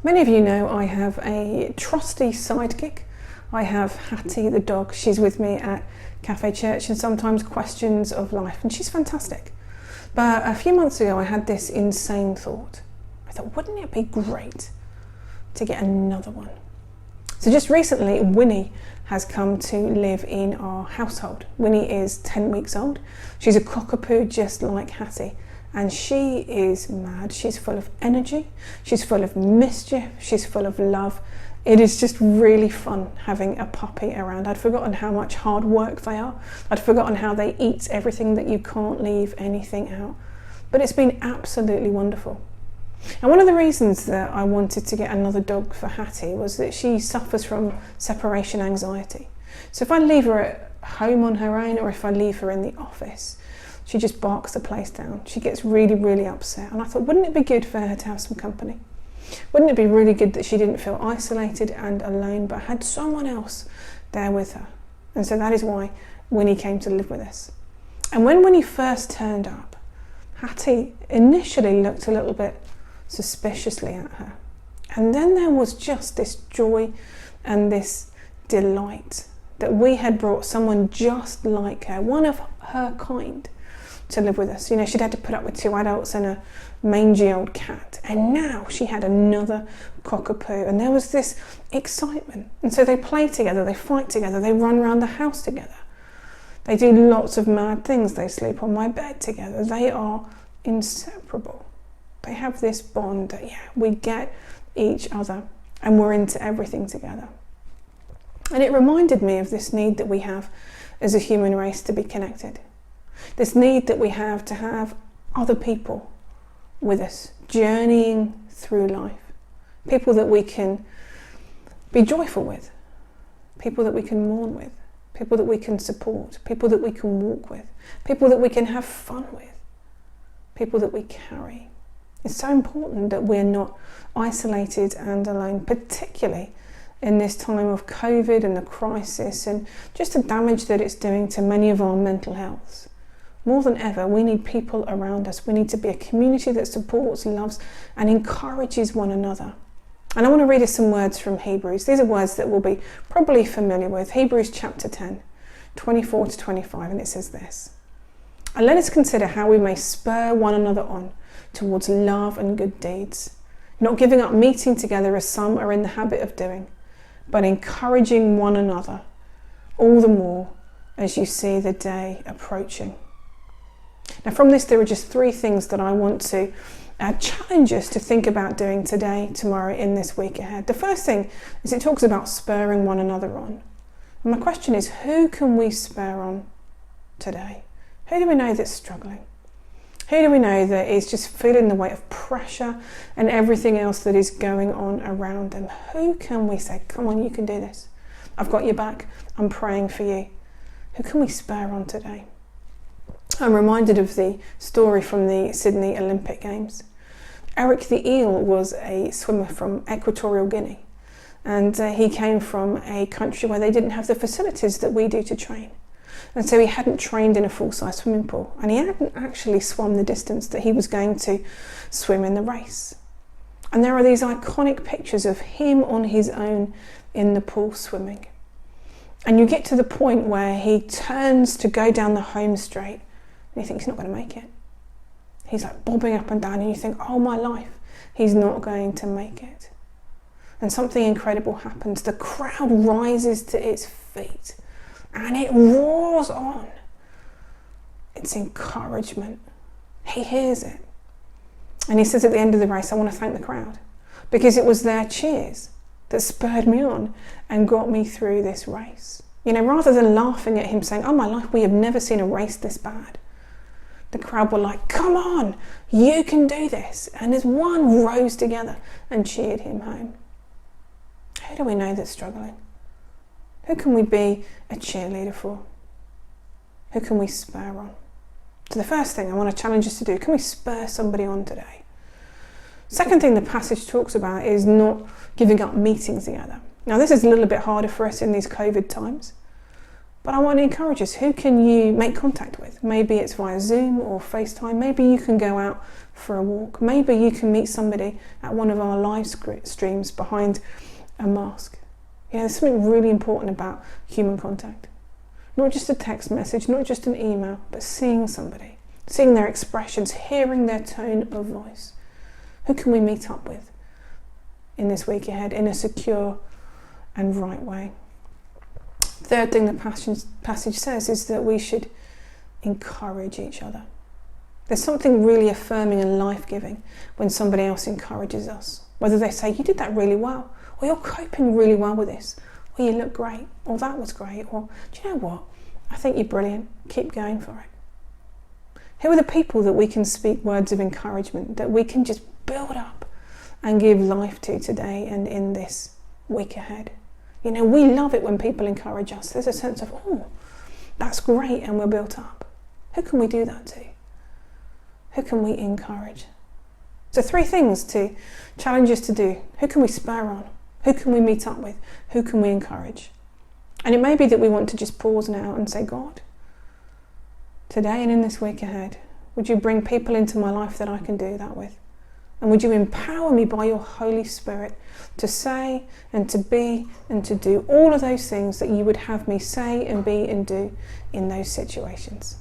Many of you know I have a trusty sidekick. I have Hattie the dog. She's with me at Cafe Church and sometimes questions of life, and she's fantastic. But a few months ago I had this insane thought. I thought, wouldn't it be great to get another one? So just recently Winnie has come to live in our household. Winnie is 10 weeks old. She's a cockapoo just like Hattie. And she is mad. She's full of energy, she's full of mischief, she's full of love. It is just really fun having a puppy around. I'd forgotten how much hard work they are. I'd forgotten how they eat everything, that you can't leave anything out. But it's been absolutely wonderful. And one of the reasons that I wanted to get another dog for Hattie was that she suffers from separation anxiety. So if I leave her at home on her own, or if I leave her in the office, she just barks the place down. She gets really, really upset. And I thought, wouldn't it be good for her to have some company? Wouldn't it be really good that she didn't feel isolated and alone, but had someone else there with her? And so that is why Winnie came to live with us. And when Winnie first turned up, Hattie initially looked a little bit suspiciously at her. And then there was just this joy and this delight that we had brought someone just like her, one of her kind, to live with us. You know, she'd had to put up with 2 adults and a mangy old cat, and now she had another cockapoo, and there was this excitement. And so they play together, they fight together, they run around the house together, they do lots of mad things, they sleep on my bed together. They are inseparable. They have this bond that, we get each other and we're into everything together. And it reminded me of this need that we have as a human race to be connected. This need that we have to have other people with us, journeying through life. People that we can be joyful with, people that we can mourn with, people that we can support, people that we can walk with, people that we can have fun with, people that we carry. It's so important that we're not isolated and alone, particularly in this time of COVID and the crisis and just the damage that it's doing to many of our mental healths. More than ever, we need people around us. We need to be a community that supports, loves, and encourages one another. And I want to read us some words from Hebrews. These are words that we'll be probably familiar with. Hebrews chapter 10, 24 to 25, and it says this. And let us consider how we may spur one another on towards love and good deeds, not giving up meeting together as some are in the habit of doing, but encouraging one another, all the more as you see the day approaching. Now from this, there are just 3 things that I want to challenge us to think about doing today, tomorrow, in this week ahead. The first thing is it talks about spurring one another on. And my question is, who can we spur on today? Who do we know that's struggling? Who do we know that is just feeling the weight of pressure and everything else that is going on around them? Who can we say, come on, you can do this. I've got your back. I'm praying for you. Who can we spur on today? I'm reminded of the story from the Sydney Olympic Games. Eric the eel was a swimmer from Equatorial Guinea, and he came from a country where they didn't have the facilities that we do to train. And so he hadn't trained in a full-size swimming pool, and he hadn't actually swum the distance that he was going to swim in the race. And there are these iconic pictures of him on his own in the pool swimming. And you get to the point where he turns to go down the home straight, and you think he's not going to make it. He's like bobbing up and down, and you think, oh my life, he's not going to make it. And something incredible happens. The crowd rises to its feet, and it roars on. It's encouragement. He hears it. And he says at the end of the race, I want to thank the crowd, because it was their cheers that spurred me on and got me through this race. You know, rather than laughing at him saying, oh my life, we have never seen a race this bad, the crowd were like, come on, you can do this. And as one rose together and cheered him home. Who do we know that's struggling? Who can we be a cheerleader for? Who can we spur on? So the first thing I want to challenge us to do, can we spur somebody on today? Second thing the passage talks about is not giving up meetings together. Now this is a little bit harder for us in these COVID times. But I want to encourage us, who can you make contact with? Maybe it's via Zoom or FaceTime. Maybe you can go out for a walk. Maybe you can meet somebody at one of our live streams behind a mask. There's something really important about human contact. Not just a text message, not just an email, but seeing somebody, seeing their expressions, hearing their tone of voice. Who can we meet up with in this week ahead in a secure and right way? Third thing the passage says is that we should encourage each other. There's something really affirming and life-giving when somebody else encourages us. Whether they say, you did that really well, or you're coping really well with this, or you look great, or that was great, or do you know what? I think you're brilliant. Keep going for it. Who are the people that we can speak words of encouragement, that we can just build up and give life to today and in this week ahead? We love it when people encourage us. There's a sense of, oh, that's great, and we're built up. Who can we do that to? Who can we encourage? So 3 things to challenge us to do. Who can we spur on? Who can we meet up with? Who can we encourage? And it may be that we want to just pause now and say, God, today and in this week ahead, would you bring people into my life that I can do that with? And would you empower me by your Holy Spirit to say and to be and to do all of those things that you would have me say and be and do in those situations?